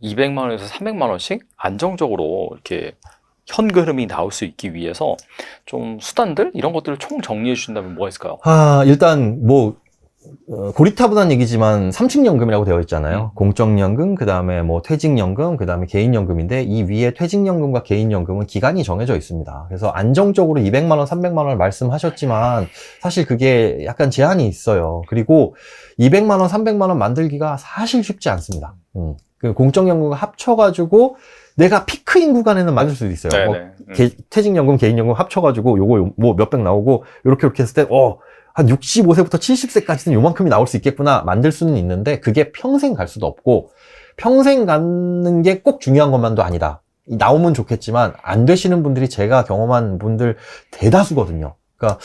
200만 원에서 300만 원씩 안정적으로 이렇게 현금흐름이 나올 수 있기 위해서 좀 수단들 이런 것들을 총 정리해 주신다면 뭐가 있을까요? 일단 뭐 고리타분한 얘기지만 삼층연금이라고 되어 있잖아요. 공적연금, 그 다음에 뭐 퇴직연금, 그 다음에 개인연금인데 이 위에 퇴직연금과 개인연금은 기간이 정해져 있습니다. 그래서 안정적으로 200만 원, 300만 원을 말씀하셨지만 사실 그게 약간 제한이 있어요. 그리고 200만 원, 300만 원 만들기가 사실 쉽지 않습니다. 그 공적연금과 합쳐가지고 내가 피크인 구간에는 맞을 수도 있어요. 뭐 퇴직연금, 개인연금 합쳐가지고 요거 뭐 몇백 나오고 이렇게 했을 때 한 65세부터 70세까지는 요만큼이 나올 수 있겠구나 만들 수는 있는데 그게 평생 갈 수도 없고 평생 가는 게 꼭 중요한 것만도 아니다. 나오면 좋겠지만 안 되시는 분들이 제가 경험한 분들 대다수거든요. 그러니까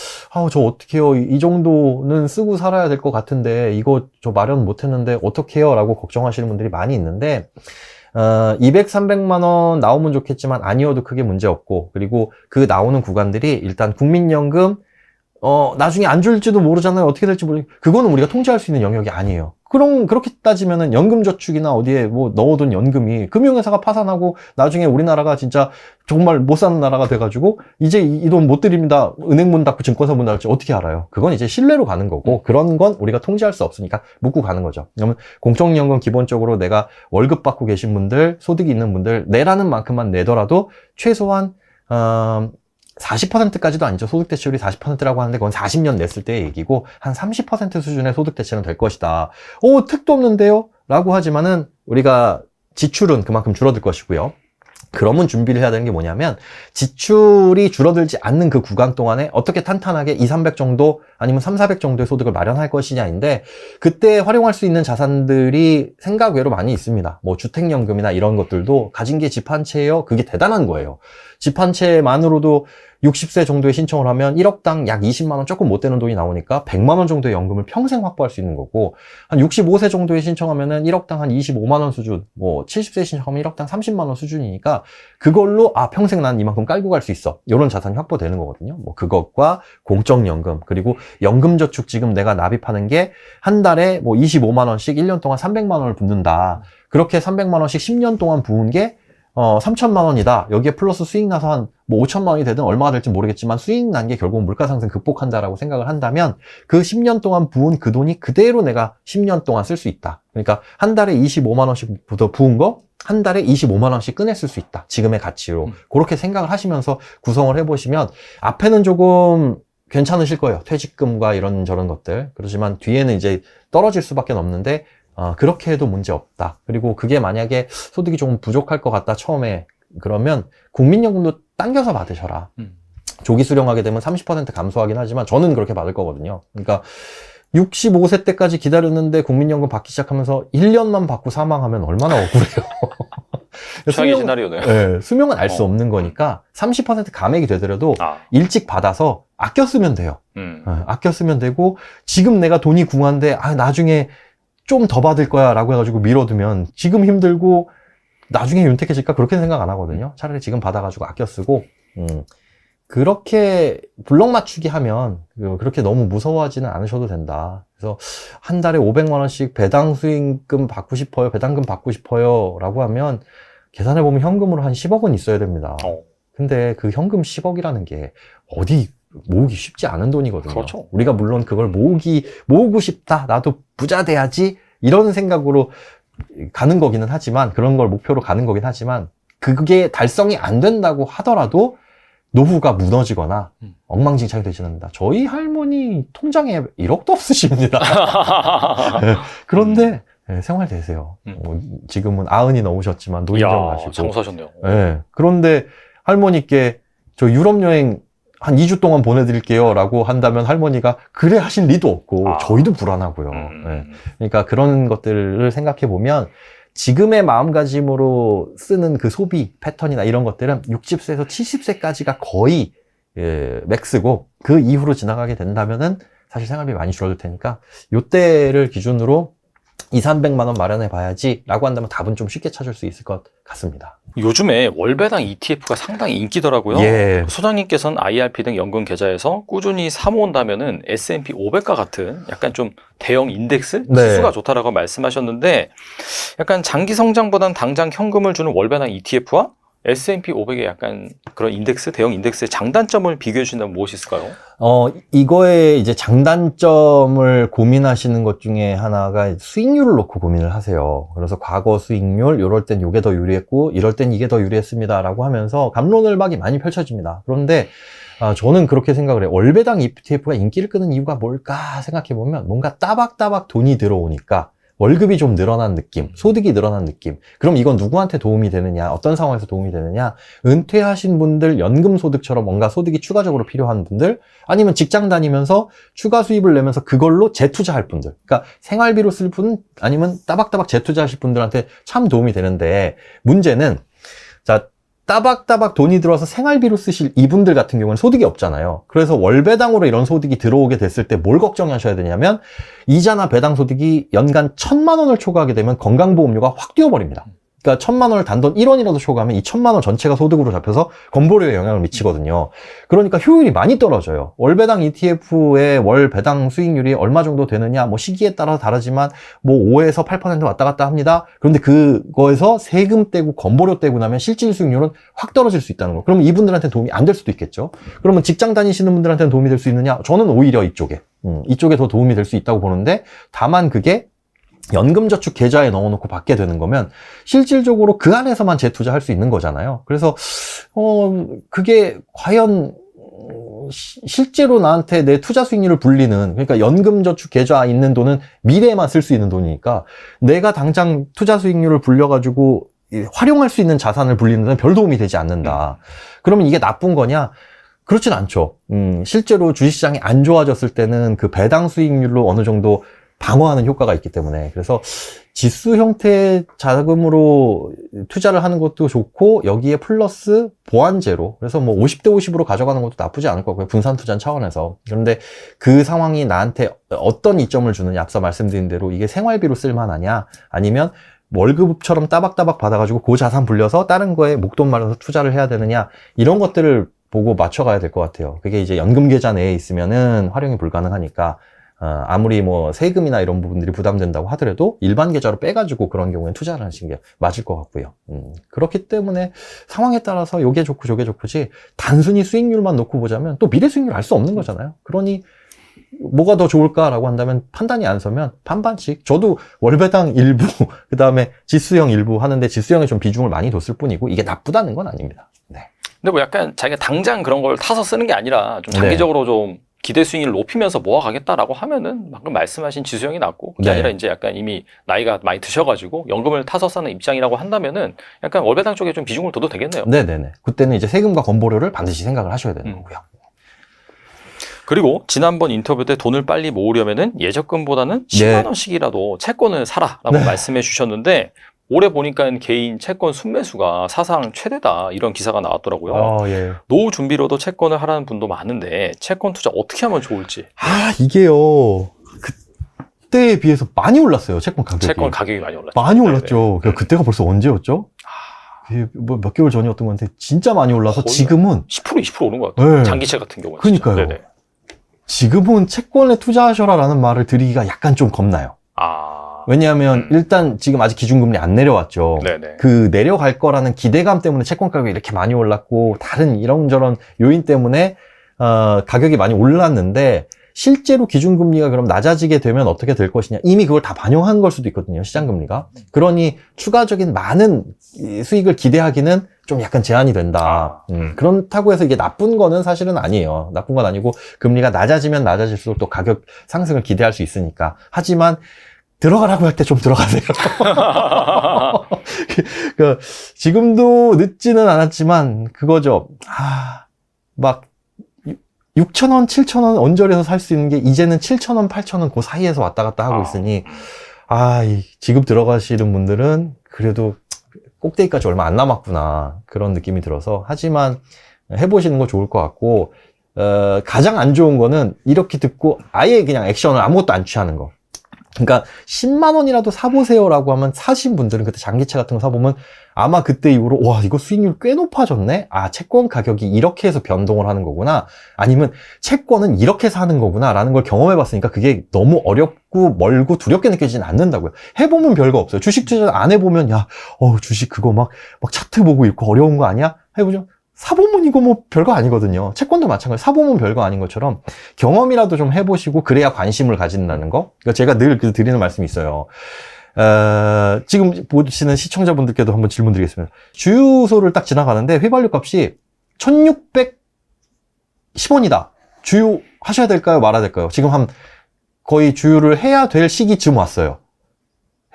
저 어떻게 해요? 이 정도는 쓰고 살아야 될 것 같은데 이거 저 마련 못 했는데 어떻게 해요? 라고 걱정하시는 분들이 많이 있는데 200, 300만 원 나오면 좋겠지만 아니어도 크게 문제 없고 그리고 그 나오는 구간들이 일단 국민연금 나중에 안 줄지도 모르잖아요. 어떻게 될지 그거는 우리가 통제할 수 있는 영역이 아니에요. 그렇게 따지면은 연금저축이나 어디에 뭐 넣어둔 연금이 금융회사가 파산하고 나중에 우리나라가 진짜 정말 못 사는 나라가 돼가지고 이제 이 돈 못 드립니다. 은행 문 닫고 증권사 문 닫을지 어떻게 알아요? 그건 이제 신뢰로 가는 거고 그런 건 우리가 통제할 수 없으니까 묻고 가는 거죠. 그러면 공적연금 기본적으로 내가 월급 받고 계신 분들, 소득이 있는 분들 내라는 만큼만 내더라도 최소한 40%까지도 아니죠. 소득 대체율이 40%라고 하는데 그건 40년 냈을 때의 얘기고 한 30% 수준의 소득 대체는 될 것이다. 택도 없는데요? 라고 하지만은 우리가 지출은 그만큼 줄어들 것이고요. 그러면 준비를 해야 되는 게 뭐냐면 지출이 줄어들지 않는 그 구간 동안에 어떻게 탄탄하게 2, 300 정도 아니면 3, 400 정도의 소득을 마련할 것이냐인데 그때 활용할 수 있는 자산들이 생각 외로 많이 있습니다. 뭐 주택연금이나 이런 것들도 가진 게 집 한 채예요. 그게 대단한 거예요. 집 한 채만으로도 60세 정도에 신청을 하면 1억당 약 20만 원 조금 못 되는 돈이 나오니까 100만 원 정도의 연금을 평생 확보할 수 있는 거고 한 65세 정도에 신청하면은 1억당 한 25만 원 수준 뭐 70세 신청하면 1억당 30만 원 수준이니까 그걸로 평생 난 이만큼 깔고 갈 수 있어. 이런 자산이 확보되는 거거든요. 뭐 그것과 공적연금 그리고 연금저축 지금 내가 납입하는 게 한 달에 뭐 25만 원씩 1년 동안 300만 원을 붓는다. 그렇게 300만 원씩 10년 동안 부은 게 3천만 원이다. 여기에 플러스 수익 나서 한 뭐 5천만 원이 되든 얼마가 될지 모르겠지만 수익 난 게 결국은 물가 상승 극복한다라고 생각을 한다면 그 10년 동안 부은 그 돈이 그대로 내가 10년 동안 쓸 수 있다. 그러니까 한 달에 25만 원씩 부은 거 한 달에 25만 원씩 꺼냈을 수 있다. 지금의 가치로. 그렇게 생각을 하시면서 구성을 해보시면 앞에는 조금 괜찮으실 거예요. 퇴직금과 이런 저런 것들. 그렇지만 뒤에는 이제 떨어질 수밖에 없는데 그렇게 해도 문제 없다. 그리고 그게 만약에 소득이 조금 부족할 것 같다, 처음에. 그러면 국민연금도 당겨서 받으셔라. 조기 수령하게 되면 30% 감소하긴 하지만 저는 그렇게 받을 거거든요. 그러니까 65세 때까지 기다렸는데 국민연금 받기 시작하면서 1년만 받고 사망하면 얼마나 억울해요. 최악의 시나리오네요. 네, 수명은 알 수 없는 거니까 30% 감액이 되더라도 일찍 받아서 아껴 쓰면 돼요. 아껴 쓰면 되고 지금 내가 돈이 궁한데 나중에 좀 더 받을 거야 라고 해가지고 미뤄두면 지금 힘들고 나중에 윤택해질까 그렇게 생각 안 하거든요. 차라리 지금 받아가지고 아껴 쓰고 그렇게 블럭 맞추기 하면 그렇게 너무 무서워하지는 않으셔도 된다. 그래서 한 달에 500만 원씩 배당 수익금 받고 싶어요, 배당금 받고 싶어요 라고 하면 계산해보면 현금으로 한 10억은 있어야 됩니다. 근데 그 현금 10억이라는 게 어디 모으기 쉽지 않은 돈이거든요. 그렇죠. 우리가 물론 그걸 모으고 싶다, 나도 부자 돼야지 이런 생각으로 가는 거기는 하지만, 그런 걸 목표로 가는 거긴 하지만 그게 달성이 안 된다고 하더라도 노후가 무너지거나 엉망진창이 되지는 않는다. 저희 할머니 통장에 1억도 없으십니다. 그런데 생활 되세요. 지금은 90이 넘으셨지만 노인정 가시고 장수하셨네요. 그런데 할머니께 저 유럽 여행 한 2주 동안 보내드릴게요 라고 한다면 할머니가 그래 하실 리도 없고 저희도 불안하고요. 그러니까 그런 것들을 생각해 보면 지금의 마음가짐으로 쓰는 그 소비 패턴이나 이런 것들은 60세에서 70세까지가 거의 맥스고 그 이후로 지나가게 된다면은 사실 생활비 많이 줄어들 테니까 요때를 기준으로 2, 300만 원 마련해 봐야지 라고 한다면 답은 좀 쉽게 찾을 수 있을 것 같습니다. 요즘에 월배당 ETF가 상당히 인기더라고요. 예. 소장님께서는 IRP 등 연금 계좌에서 꾸준히 사모은다면은 S&P 500과 같은 약간 좀 대형 인덱스 네. 지수가 좋다라고 말씀하셨는데 약간 장기 성장보단 당장 현금을 주는 월배당 ETF와 S&P 500의 약간 그런 인덱스, 대형 인덱스의 장단점을 비교해 주신다면 무엇이 있을까요? 이거의 이제 장단점을 고민하시는 것 중에 하나가 수익률을 놓고 고민을 하세요. 그래서 과거 수익률, 이럴 땐 이게 더 유리했고, 이럴 땐 이게 더 유리했습니다라고 하면서 갑론을박이 많이 펼쳐집니다. 그런데 저는 그렇게 생각을 해요. 월배당 ETF가 인기를 끄는 이유가 뭘까 생각해보면 뭔가 따박따박 돈이 들어오니까 월급이 좀 늘어난 느낌, 소득이 늘어난 느낌. 그럼 이건 누구한테 도움이 되느냐, 어떤 상황에서 도움이 되느냐, 은퇴하신 분들, 연금소득처럼 뭔가 소득이 추가적으로 필요한 분들, 아니면 직장 다니면서 추가 수입을 내면서 그걸로 재투자할 분들, 그러니까 생활비로 쓸 분, 아니면 따박따박 재투자하실 분들한테 참 도움이 되는데, 문제는 자, 따박따박 돈이 들어와서 생활비로 쓰실 이분들 같은 경우는 소득이 없잖아요. 그래서 월배당으로 이런 소득이 들어오게 됐을 때 뭘 걱정하셔야 되냐면, 이자나 배당 소득이 연간 1,000만 원을 초과하게 되면 건강보험료가 확 뛰어버립니다. 그러니까 1,000만 원을 단돈 1원이라도 초과하면 이 1,000만 원 전체가 소득으로 잡혀서 건보료에 영향을 미치거든요. 그러니까 효율이 많이 떨어져요. 월배당 ETF의 월 배당 수익률이 얼마 정도 되느냐, 뭐 시기에 따라서 다르지만 뭐 5에서 8% 왔다 갔다 합니다. 그런데 그거에서 세금 떼고 건보료 떼고 나면 실질 수익률은 확 떨어질 수 있다는 거. 그러면 이분들한테는 도움이 안 될 수도 있겠죠. 그러면 직장 다니시는 분들한테는 도움이 될 수 있느냐? 저는 오히려 이쪽에 더 도움이 될 수 있다고 보는데, 다만 그게 연금저축 계좌에 넣어놓고 받게 되는 거면 실질적으로 그 안에서만 재투자할 수 있는 거잖아요. 그래서 그게 과연 실제로 나한테 내 투자 수익률을 불리는, 그러니까 연금저축 계좌에 있는 돈은 미래에만 쓸 수 있는 돈이니까 내가 당장 투자 수익률을 불려가지고 활용할 수 있는 자산을 불리는 데는 별 도움이 되지 않는다. 그러면 이게 나쁜 거냐? 그렇진 않죠. 실제로 주식시장이 안 좋아졌을 때는 그 배당 수익률로 어느 정도 방어하는 효과가 있기 때문에, 그래서 지수 형태의 자금으로 투자를 하는 것도 좋고, 여기에 플러스 보완제로, 그래서 뭐 50대 50으로 가져가는 것도 나쁘지 않을 것 같고요. 분산 투자 차원에서. 그런데 그 상황이 나한테 어떤 이점을 주느냐, 앞서 말씀드린 대로 이게 생활비로 쓸만하냐, 아니면 월급처럼 따박따박 받아가지고 그 자산 불려서 다른 거에 목돈 마련해서 투자를 해야 되느냐, 이런 것들을 보고 맞춰가야 될 것 같아요. 그게 이제 연금 계좌 내에 있으면은 활용이 불가능하니까, 아무리 뭐 세금이나 이런 부분들이 부담된다고 하더라도 일반 계좌로 빼가지고 그런 경우에는 투자를 하시는 게 맞을 것 같고요. 그렇기 때문에 상황에 따라서 요게 좋고 저게 좋고지, 단순히 수익률만 놓고 보자면 또 미래 수익률 알 수 없는 거잖아요. 그러니 뭐가 더 좋을까라고 한다면 판단이 안 서면 반반씩. 저도 월배당 일부, 그 다음에 지수형 일부 하는데 지수형에 좀 비중을 많이 뒀을 뿐이고, 이게 나쁘다는 건 아닙니다. 네. 근데 뭐 약간 자기가 당장 그런 걸 타서 쓰는 게 아니라 좀 장기적으로 좀 기대 수익률을 높이면서 모아가겠다라고 하면은 방금 말씀하신 지수형이 낫고, 그게 아니라 이제 약간 이미 나이가 많이 드셔가지고 연금을 타서 사는 입장이라고 한다면은 약간 월배당 쪽에 좀 비중을 둬도 되겠네요. 네네네. 그때는 이제 세금과 건보료를 반드시 생각을 하셔야 되는 거고요. 그리고 지난번 인터뷰 때 돈을 빨리 모으려면은 예적금보다는 10만 원씩이라도 채권을 사라라고 말씀해 주셨는데, 올해 보니까 개인 채권 순매수가 사상 최대다, 이런 기사가 나왔더라고요. 노후 준비로도 채권을 하라는 분도 많은데 채권 투자 어떻게 하면 좋을지. 이게요, 그때에 비해서 많이 올랐어요. 채권 가격이. 채권 가격이 많이 올랐죠. 많이 올랐죠. 그때가 벌써 언제였죠? 뭐 몇 개월 전이었던 건데 진짜 많이 올라서 지금은 10% 20% 오른 것 같아요. 장기채 같은 경우는. 그러니까요. 네네. 지금은 채권에 투자하셔라라는 말을 드리기가 약간 좀 겁나요. 왜냐하면 일단 지금 아직 기준금리 안 내려왔죠. 네네. 그 내려갈 거라는 기대감 때문에 채권 가격이 이렇게 많이 올랐고, 다른 이런저런 요인 때문에 가격이 많이 올랐는데, 실제로 기준금리가 그럼 낮아지게 되면 어떻게 될 것이냐, 이미 그걸 다 반영한 걸 수도 있거든요, 시장금리가. 그러니 추가적인 많은 수익을 기대하기는 좀 약간 제한이 된다. 그렇다고 해서 이게 나쁜 거는 사실은 아니에요. 나쁜 건 아니고, 금리가 낮아지면 낮아질수록 또 가격 상승을 기대할 수 있으니까. 하지만 들어가라고 할 때 좀 들어가세요. 그러니까 지금도 늦지는 않았지만 그거죠. 막 6,000원, 7,000원 언저리에서 살 수 있는 게 이제는 7,000원, 8,000원 그 사이에서 왔다 갔다 하고 있으니, 지금 들어가시는 분들은 그래도 꼭대기까지 얼마 안 남았구나, 그런 느낌이 들어서. 하지만 해보시는 거 좋을 것 같고, 가장 안 좋은 거는 이렇게 듣고 아예 그냥 액션을 아무것도 안 취하는 거. 그러니까 10만 원이라도 사보세요라고 하면 사신 분들은 그때 장기채 같은 거 사보면 아마 그때 이후로 와 이거 수익률 꽤 높아졌네? 아 채권 가격이 이렇게 해서 변동을 하는 거구나, 아니면 채권은 이렇게 사는 거구나 라는 걸 경험해 봤으니까 그게 너무 어렵고 멀고 두렵게 느껴지진 않는다고요. 해보면 별거 없어요. 주식 투자 안 해보면 야 주식 그거 막 차트 보고 있고 어려운 거 아니야? 해보죠. 사보면 이거 뭐 별거 아니거든요. 채권도 마찬가지. 사보면 별거 아닌 것처럼 경험이라도 좀 해보시고 그래야 관심을 가진다는 거. 그러니까 제가 늘 드리는 말씀이 있어요. 지금 보시는 시청자분들께도 한번 질문 드리겠습니다. 주유소를 딱 지나가는데 휘발유 값이 1610원이다. 주유하셔야 될까요? 말아야 될까요? 지금 거의 주유를 해야 될 시기쯤 왔어요.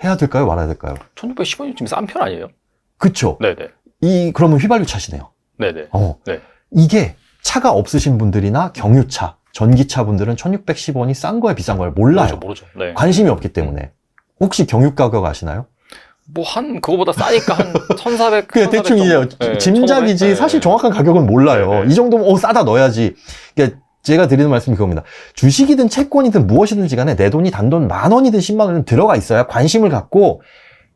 해야 될까요? 말아야 될까요? 1610원이 좀 싼 편 아니에요? 그쵸? 네네. 그러면 휘발유 차시네요. 네네. 네. 이게 차가 없으신 분들이나 경유차, 전기차 분들은 1610원이 싼 거야, 비싼 거야 몰라요. 모르죠. 네. 관심이 없기 때문에. 혹시 경유 가격 아시나요? 뭐 그거보다 싸니까 한 1,400. 그냥 대충 이제 짐작이지. 네. 사실 정확한 가격은 몰라요. 네. 이 정도면 싸다 넣어야지. 그러니까 제가 드리는 말씀이 그겁니다. 주식이든 채권이든 무엇이든지 간에 내 돈이 단돈 10,000원이든 10만 원이든 들어가 있어야 관심을 갖고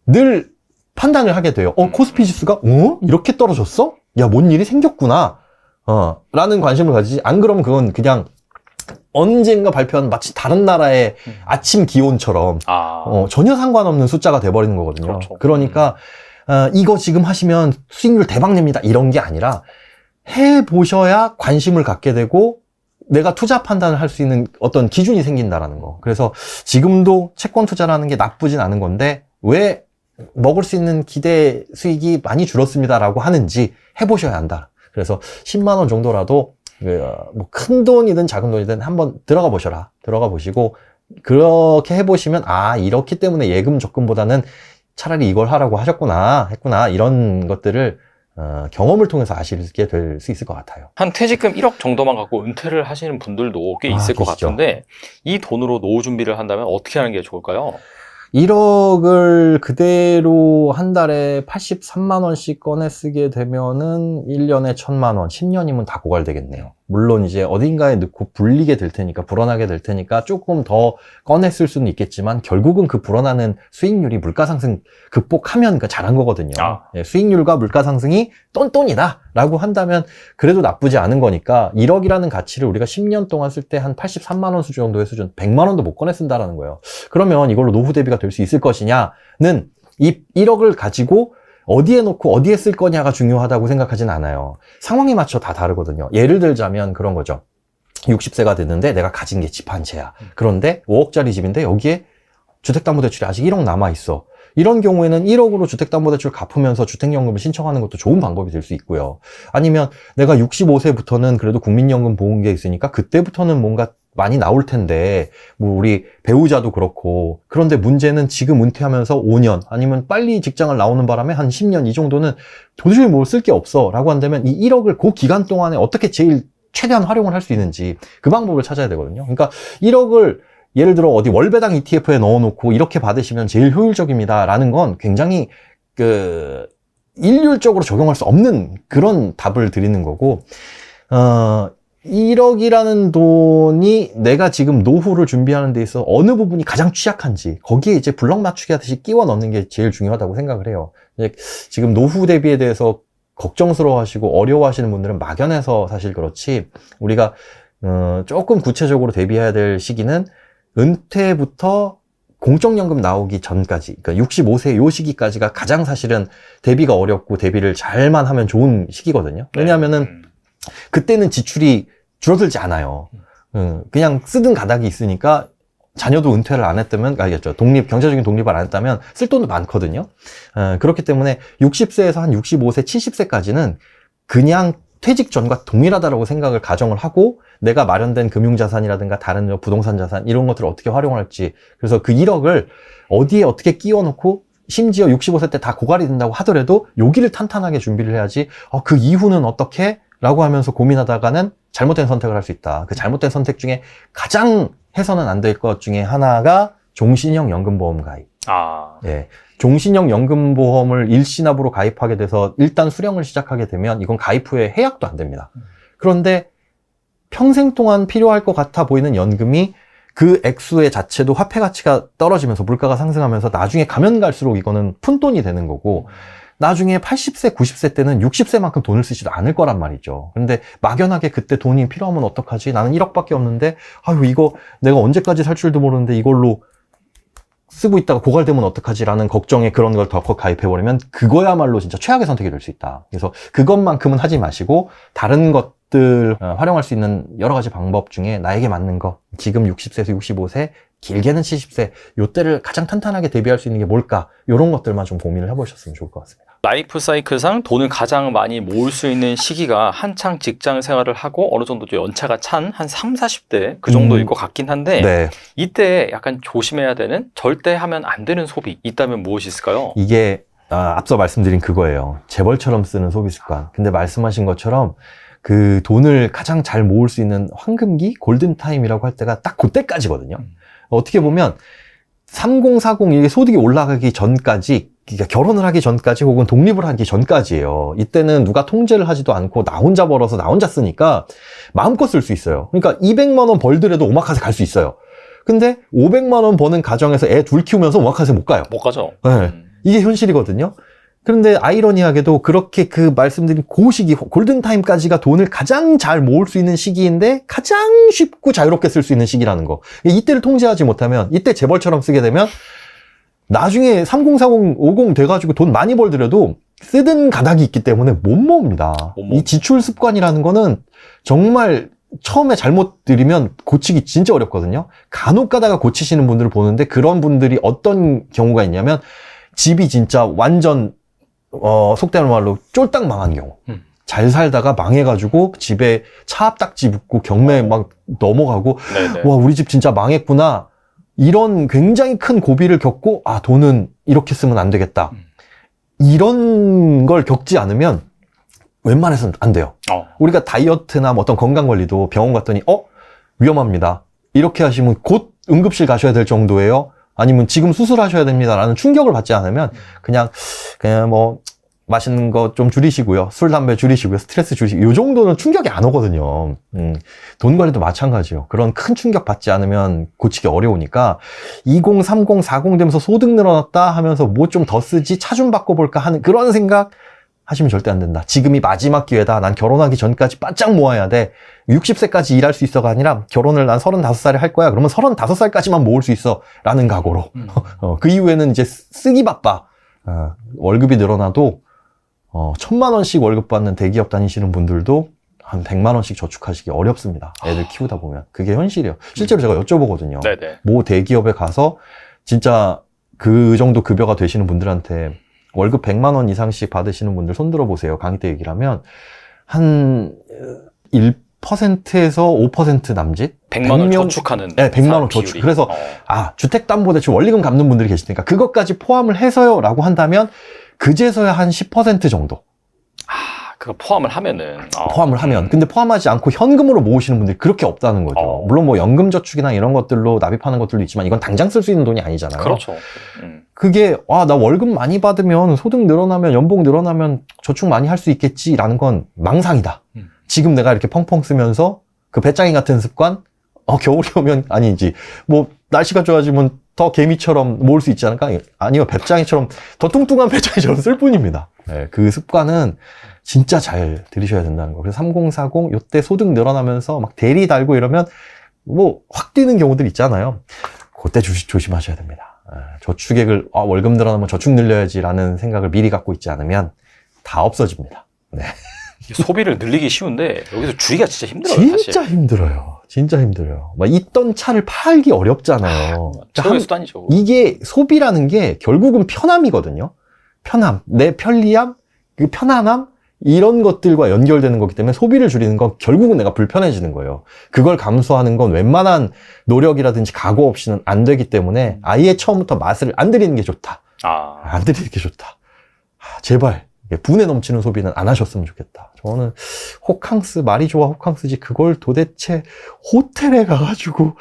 늘 판단을 하게 돼요. 코스피 지수가 이렇게 떨어졌어? 야, 뭔 일이 생겼구나. 라는 관심을 가지지. 안 그러면 그건 그냥 언젠가 발표한 마치 다른 나라의 아침 기온처럼 전혀 상관없는 숫자가 돼버리는 거거든요. 그렇죠. 그러니까 이거 지금 하시면 수익률 대박 냅니다. 이런 게 아니라 해보셔야 관심을 갖게 되고 내가 투자 판단을 할 수 있는 어떤 기준이 생긴다라는 거. 그래서 지금도 채권 투자라는 게 나쁘진 않은 건데 왜 먹을 수 있는 기대 수익이 많이 줄었습니다라고 하는지 해보셔야 한다. 그래서 10만 원 정도라도 뭐 큰 돈이든 작은 돈이든 한번 들어가 보셔라. 들어가 보시고 그렇게 해보시면 이렇기 때문에 예금 적금보다는 차라리 이걸 하라고 했구나 이런 것들을 경험을 통해서 아시게 될 수 있을 것 같아요. 한 퇴직금 1억 정도만 갖고 은퇴를 하시는 분들도 꽤 있을 것 계시죠. 같은데 이 돈으로 노후 준비를 한다면 어떻게 하는 게 좋을까요? 1억을 그대로 한 달에 83만 원씩 꺼내 쓰게 되면은 1년에 1,000만 원, 10년이면 다 고갈되겠네요. 물론 이제 어딘가에 넣고 불리게 될 테니까, 불어나게 될 테니까 조금 더 꺼내 쓸 수는 있겠지만 결국은 그 불어나는 수익률이 물가 상승 극복하면 잘한 거거든요. 수익률과 물가 상승이 똔똔이다 라고 한다면 그래도 나쁘지 않은 거니까 1억이라는 가치를 우리가 10년 동안 쓸 때 한 83만 원 수준 정도의 수준, 100만 원도 못 꺼내 쓴다라는 거예요. 그러면 이걸로 노후 대비가 될 수 있을 것이냐는 이 1억을 가지고 어디에 놓고 어디에 쓸 거냐가 중요하다고 생각하진 않아요. 상황에 맞춰 다 다르거든요. 예를 들자면 그런 거죠. 60세가 됐는데 내가 가진 게 집 한 채야. 그런데 5억짜리 집인데 여기에 주택담보대출이 아직 1억 남아있어. 이런 경우에는 1억으로 주택담보대출 갚으면서 주택연금을 신청하는 것도 좋은 방법이 될 수 있고요. 아니면 내가 65세부터는 그래도 국민연금 보험계에 있으니까 그때부터는 뭔가 많이 나올 텐데 뭐 우리 배우자도 그렇고, 그런데 문제는 지금 은퇴하면서 5년 아니면 빨리 직장을 나오는 바람에 한 10년 이 정도는 도저히 뭘 쓸 게 없어 라고 한다면 이 1억을 그 기간 동안에 어떻게 제일 최대한 활용을 할 수 있는지 그 방법을 찾아야 되거든요. 그러니까 1억을 예를 들어 어디 월배당 ETF에 넣어놓고 이렇게 받으시면 제일 효율적입니다 라는 건 굉장히 일률적으로 적용할 수 없는 그런 답을 드리는 거고, 1억이라는 돈이 내가 지금 노후를 준비하는 데 있어 어느 부분이 가장 취약한지 거기에 이제 블럭 맞추기 하듯이 끼워 넣는 게 제일 중요하다고 생각을 해요. 지금 노후 대비에 대해서 걱정스러워 하시고 어려워 하시는 분들은 막연해서 사실 그렇지, 우리가 조금 구체적으로 대비해야 될 시기는 은퇴부터 공적연금 나오기 전까지, 그러니까 65세 요 시기까지가 가장 사실은 대비가 어렵고 대비를 잘만 하면 좋은 시기거든요. 왜냐하면은 그때는 지출이 줄어들지 않아요. 그냥 쓰던 가닥이 있으니까 자녀도 은퇴를 안 했다면, 알겠죠. 경제적인 독립을 안 했다면 쓸 돈도 많거든요. 그렇기 때문에 60세에서 한 65세, 70세까지는 그냥 퇴직 전과 동일하다라고 생각을 가정을 하고 내가 마련된 금융자산이라든가 다른 부동산 자산 이런 것들을 어떻게 활용할지, 그래서 그 1억을 어디에 어떻게 끼워놓고 심지어 65세 때 다 고갈이 된다고 하더라도 여기를 탄탄하게 준비를 해야지 그 이후는 어떻게? 라고 하면서 고민하다가는 잘못된 선택을 할 수 있다. 그 잘못된 선택 중에 가장 해서는 안 될 것 중에 하나가 종신형 연금보험 가입. 예. 종신형 연금보험을 일시납으로 가입하게 돼서 일단 수령을 시작하게 되면 이건 가입 후에 해약도 안 됩니다. 그런데 평생 동안 필요할 것 같아 보이는 연금이 그 액수의 자체도 화폐 가치가 떨어지면서 물가가 상승하면서 나중에 가면 갈수록 이거는 푼돈이 되는 거고, 나중에 80세, 90세 때는 60세만큼 돈을 쓰지도 않을 거란 말이죠. 근데 막연하게 그때 돈이 필요하면 어떡하지? 나는 1억밖에 없는데, 아유, 이거 내가 언제까지 살 줄도 모르는데 이걸로 쓰고 있다가 고갈되면 어떡하지라는 걱정에 그런 걸 덜컥 가입해버리면 그거야말로 진짜 최악의 선택이 될 수 있다. 그래서 그것만큼은 하지 마시고 다른 것들 활용할 수 있는 여러 가지 방법 중에 나에게 맞는 거, 지금 60세에서 65세, 길게는 70세, 요때를 가장 탄탄하게 대비할 수 있는 게 뭘까? 이런 것들만 좀 고민을 해보셨으면 좋을 것 같습니다. 라이프 사이클상 돈을 가장 많이 모을 수 있는 시기가 한창 직장 생활을 하고 어느 정도 좀 연차가 찬 한 3, 40대 그 정도일 것 같긴 한데 네. 이때 약간 조심해야 되는 절대 하면 안 되는 소비 있다면 무엇이 있을까요? 이게 앞서 말씀드린 그거예요. 재벌처럼 쓰는 소비 습관. 근데 말씀하신 것처럼 그 돈을 가장 잘 모을 수 있는 황금기, 골든타임이라고 할 때가 딱 그때까지거든요. 어떻게 보면 3040 이게 소득이 올라가기 전까지, 그러니까 결혼을 하기 전까지 혹은 독립을 하기 전까지예요. 이때는 누가 통제를 하지도 않고 나 혼자 벌어서 나 혼자 쓰니까 마음껏 쓸 수 있어요. 그러니까 200만 원 벌더라도 오마카세 갈 수 있어요. 근데 500만 원 버는 가정에서 애 둘 키우면서 오마카세 못 가요. 못 가죠. 네. 이게 현실이거든요. 그런데 아이러니하게도 그렇게 그 말씀드린 그 시기, 골든타임까지가 돈을 가장 잘 모을 수 있는 시기인데 가장 쉽고 자유롭게 쓸 수 있는 시기라는 거. 이때를 통제하지 못하면, 이때 재벌처럼 쓰게 되면 나중에 3040, 50 돼가지고 돈 많이 벌더라도 쓰든 가닥이 있기 때문에 못 모읍니다. 이 지출 습관이라는 거는 정말 처음에 잘못 들이면 고치기 진짜 어렵거든요. 간혹 가다가 고치시는 분들을 보는데 그런 분들이 어떤 경우가 있냐면 집이 진짜 완전 속된 말로 쫄딱 망한 경우. 잘 살다가 망해가지고 집에 차 앞딱지 붙고 경매 막 넘어가고 네네. 와 우리 집 진짜 망했구나. 이런 굉장히 큰 고비를 겪고 아 돈은 이렇게 쓰면 안 되겠다. 이런 걸 겪지 않으면 웬만해서는 안 돼요. 우리가 다이어트나 뭐 어떤 건강관리도 병원 갔더니 위험합니다. 이렇게 하시면 곧 응급실 가셔야 될 정도예요. 아니면 지금 수술하셔야 됩니다라는 충격을 받지 않으면 그냥 뭐 맛있는 거 좀 줄이시고요. 술, 담배 줄이시고요. 스트레스 줄이시고 이 정도는 충격이 안 오거든요. 돈 관리도 마찬가지요. 그런 큰 충격 받지 않으면 고치기 어려우니까 20, 30, 40 되면서 소득 늘어났다 하면서 뭐 좀 더 쓰지 차 좀 바꿔볼까 하는 그런 생각 하시면 절대 안 된다. 지금이 마지막 기회다. 난 결혼하기 전까지 바짝 모아야 돼. 60세까지 일할 수 있어가 아니라 결혼을 난 35살에 할 거야. 그러면 35살까지만 모을 수 있어. 라는 각오로. 그 이후에는 이제 쓰기 바빠. 월급이 늘어나도 1000만 원씩 월급 받는 대기업 다니시는 분들도 한 100만 원씩 저축하시기 어렵습니다. 애들 키우다 보면. 그게 현실이에요. 실제로 제가 여쭤보거든요. 네네. 모 대기업에 가서 진짜 그 정도 급여가 되시는 분들한테 월급 100만 원 이상씩 받으시는 분들 손들어 보세요. 강의 때 얘기를 하면 한 1%에서 5% 남짓? 100만 원 저축하는. 네, 100만 원 저축. 그래서 주택담보대출 원리금 갚는 분들이 계시니까 그것까지 포함을 해서요 라고 한다면 그제서야 한 10% 정도. 그거 포함을 하면은. 포함을 하면. 근데 포함하지 않고 현금으로 모으시는 분들이 그렇게 없다는 거죠. 물론 뭐 연금저축이나 이런 것들로 납입하는 것들도 있지만 이건 당장 쓸 수 있는 돈이 아니잖아요. 그렇죠. 그게 나 월급 많이 받으면 소득 늘어나면 연봉 늘어나면 저축 많이 할 수 있겠지라는 건 망상이다. 지금 내가 이렇게 펑펑 쓰면서 그 배짱이 같은 습관 겨울이 오면 아니지 뭐 날씨가 좋아지면 더 개미처럼 모을 수 있지 않을까? 아니요 배짱이처럼 더 뚱뚱한 배짱이처럼 쓸 뿐입니다. 네, 그 습관은 진짜 잘 들이셔야 된다는 거. 그래서 3040 요때 소득 늘어나면서 막 대리 달고 이러면 뭐 확 뛰는 경우들 있잖아요. 그때 조심하셔야 됩니다. 저축액을 월급 늘어나면 저축 늘려야지라는 생각을 미리 갖고 있지 않으면 다 없어집니다. 네. 소비를 늘리기 쉬운데 여기서 줄이기가 진짜 힘들어요. 진짜 사실. 힘들어요. 진짜 힘들어요. 막 있던 차를 팔기 어렵잖아요. 최고의 수단이죠. 이게 소비라는 게 결국은 편함이거든요. 편함, 내 편리함, 그 편안함 이런 것들과 연결되는 거기 때문에 소비를 줄이는 건 결국은 내가 불편해지는 거예요. 그걸 감수하는 건 웬만한 노력이라든지 각오 없이는 안 되기 때문에 아예 처음부터 맛을 안 들이는 게 좋다. 안 들이는 게 좋다. 제발 분에 넘치는 소비는 안 하셨으면 좋겠다. 저는 호캉스, 말이 좋아 호캉스지 그걸 도대체 호텔에 가가지고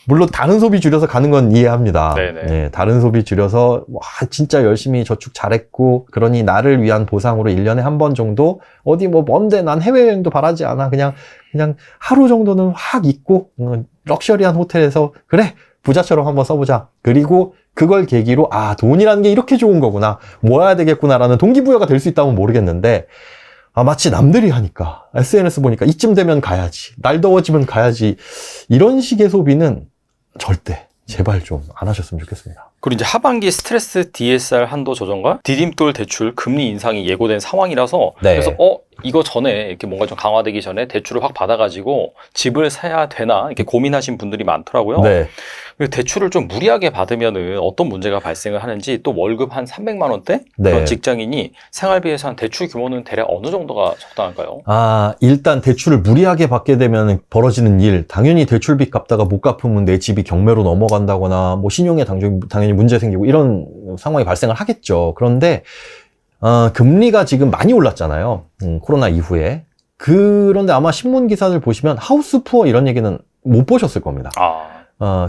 물론 다른 소비 줄여서 가는 건 이해합니다. 네네. 네, 다른 소비 줄여서 와, 진짜 열심히 저축 잘했고 그러니 나를 위한 보상으로 1년에 한 번 정도 어디 뭐 먼데 난 해외여행도 바라지 않아. 그냥 하루 정도는 확 있고 럭셔리한 호텔에서 그래 부자처럼 한번 써보자. 그리고 그걸 계기로 아 돈이라는 게 이렇게 좋은 거구나. 모아야 되겠구나라는 동기부여가 될 수 있다면 모르겠는데 아 마치 남들이 하니까 SNS 보니까 이쯤 되면 가야지. 날 더워지면 가야지. 이런 식의 소비는 절대 제발 좀 안 하셨으면 좋겠습니다. 그리고 이제 하반기 스트레스 DSR 한도 조정과 디딤돌 대출 금리 인상이 예고된 상황이라서 네. 그래서 이거 전에 이렇게 뭔가 좀 강화되기 전에 대출을 확 받아가지고 집을 사야 되나 이렇게 고민하신 분들이 많더라고요. 네. 그리고 대출을 좀 무리하게 받으면은 어떤 문제가 발생을 하는지 또 월급 한 300만 원대 네. 그런 직장인이 생활비에서 한 대출 규모는 대략 어느 정도가 적당할까요? 아, 일단 대출을 무리하게 받게 되면 벌어지는 일, 당연히 대출빚 갚다가 못 갚으면 내 집이 경매로 넘어간다거나 뭐 신용에 당연히 문제 생기고 이런 상황이 발생을 하겠죠. 그런데 금리가 지금 많이 올랐잖아요. 코로나 이후에. 그런데 아마 신문 기사들 보시면 하우스 푸어 이런 얘기는 못 보셨을 겁니다.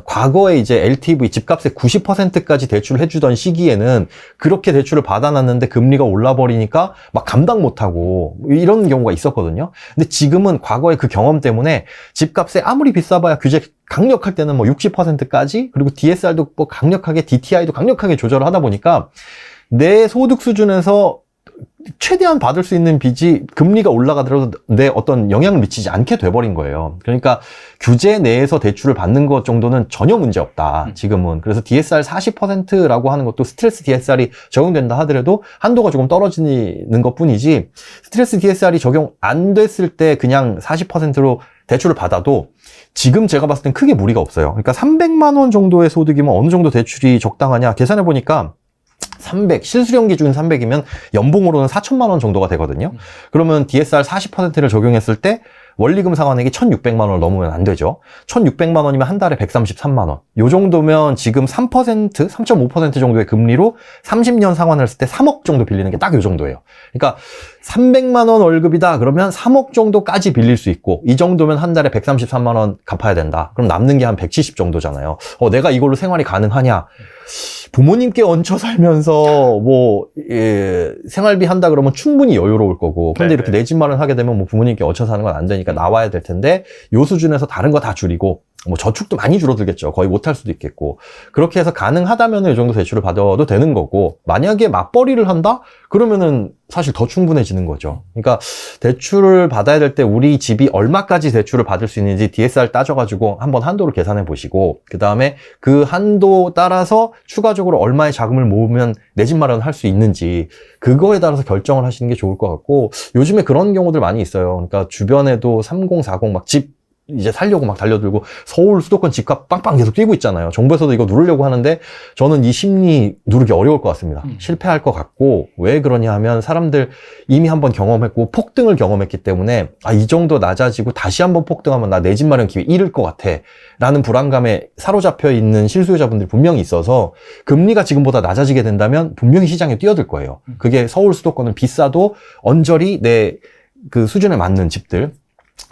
과거에 이제 LTV 집값의 90%까지 대출을 해주던 시기에는 그렇게 대출을 받아놨는데 금리가 올라버리니까 막 감당 못하고 이런 경우가 있었거든요. 근데 지금은 과거의 그 경험 때문에 집값에 아무리 비싸봐야 규제 강력할 때는 뭐 60%까지 그리고 DSR도 뭐 강력하게 DTI도 강력하게 조절을 하다 보니까 내 소득 수준에서 최대한 받을 수 있는 빚이 금리가 올라가더라도 내 어떤 영향을 미치지 않게 돼버린 거예요. 그러니까 규제 내에서 대출을 받는 것 정도는 전혀 문제 없다. 지금은. 그래서 DSR 40%라고 하는 것도 스트레스 DSR이 적용된다 하더라도 한도가 조금 떨어지는 것 뿐이지 스트레스 DSR이 적용 안 됐을 때 그냥 40%로 대출을 받아도 지금 제가 봤을 땐 크게 무리가 없어요. 그러니까 300만 원 정도의 소득이면 어느 정도 대출이 적당하냐 계산해 보니까 300, 실수령 기준 300이면 연봉으로는 4천만 원 정도가 되거든요. 그러면 DSR 40%를 적용했을 때 원리금 상환액이 1,600만 원을 넘으면 안 되죠. 1,600만 원이면 한 달에 133만 원. 요 정도면 지금 3%, 3.5% 정도의 금리로 30년 상환을 했을 때 3억 정도 빌리는 게 딱 요 정도예요. 그러니까 300만 원 월급이다 그러면 3억 정도까지 빌릴 수 있고 이 정도면 한 달에 133만 원 갚아야 된다. 그럼 남는 게 한 170 정도잖아요. 내가 이걸로 생활이 가능하냐? 부모님께 얹혀 살면서 생활비 한다 그러면 충분히 여유로울 거고 근데 이렇게 내 집 마련하게 되면 뭐 부모님께 얹혀 사는 건 안 되니까 나와야 될 텐데 요 수준에서 다른 거 다 줄이고 뭐 저축도 많이 줄어들겠죠. 거의 못할 수도 있겠고 그렇게 해서 가능하다면 이 정도 대출을 받아도 되는 거고 만약에 맞벌이를 한다? 그러면은 사실 더 충분해지는 거죠. 그러니까 대출을 받아야 될 때 우리 집이 얼마까지 대출을 받을 수 있는지 DSR 따져가지고 한번 한도를 계산해 보시고 그 다음에 그 한도 따라서 추가적으로 얼마의 자금을 모으면 내 집 마련을 할 수 있는지 그거에 따라서 결정을 하시는 게 좋을 것 같고 요즘에 그런 경우들 많이 있어요. 그러니까 주변에도 3040 막 집 이제 살려고 막 달려들고 서울 수도권 집값 빵빵 계속 뛰고 있잖아요. 정부에서도 이거 누르려고 하는데 저는 이 심리 누르기 어려울 것 같습니다. 실패할 것 같고 왜 그러냐 하면 사람들 이미 한번 경험했고 폭등을 경험했기 때문에 이 정도 낮아지고 다시 한번 폭등하면 나 내 집 마련 기회 잃을 것 같아 라는 불안감에 사로잡혀 있는 실수요자분들이 분명히 있어서 금리가 지금보다 낮아지게 된다면 분명히 시장에 뛰어들 거예요. 그게 서울 수도권은 비싸도 언저리 내 그 수준에 맞는 집들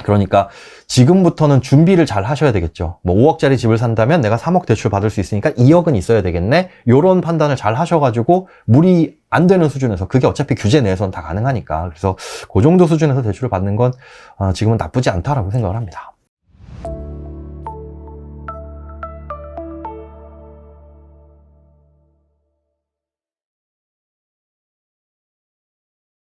그러니까 지금부터는 준비를 잘 하셔야 되겠죠. 뭐 5억짜리 집을 산다면 내가 3억 대출 받을 수 있으니까 2억은 있어야 되겠네. 요런 판단을 잘 하셔가지고 무리 안 되는 수준에서 그게 어차피 규제 내에서는 다 가능하니까 그래서 그 정도 수준에서 대출을 받는 건 지금은 나쁘지 않다라고 생각을 합니다.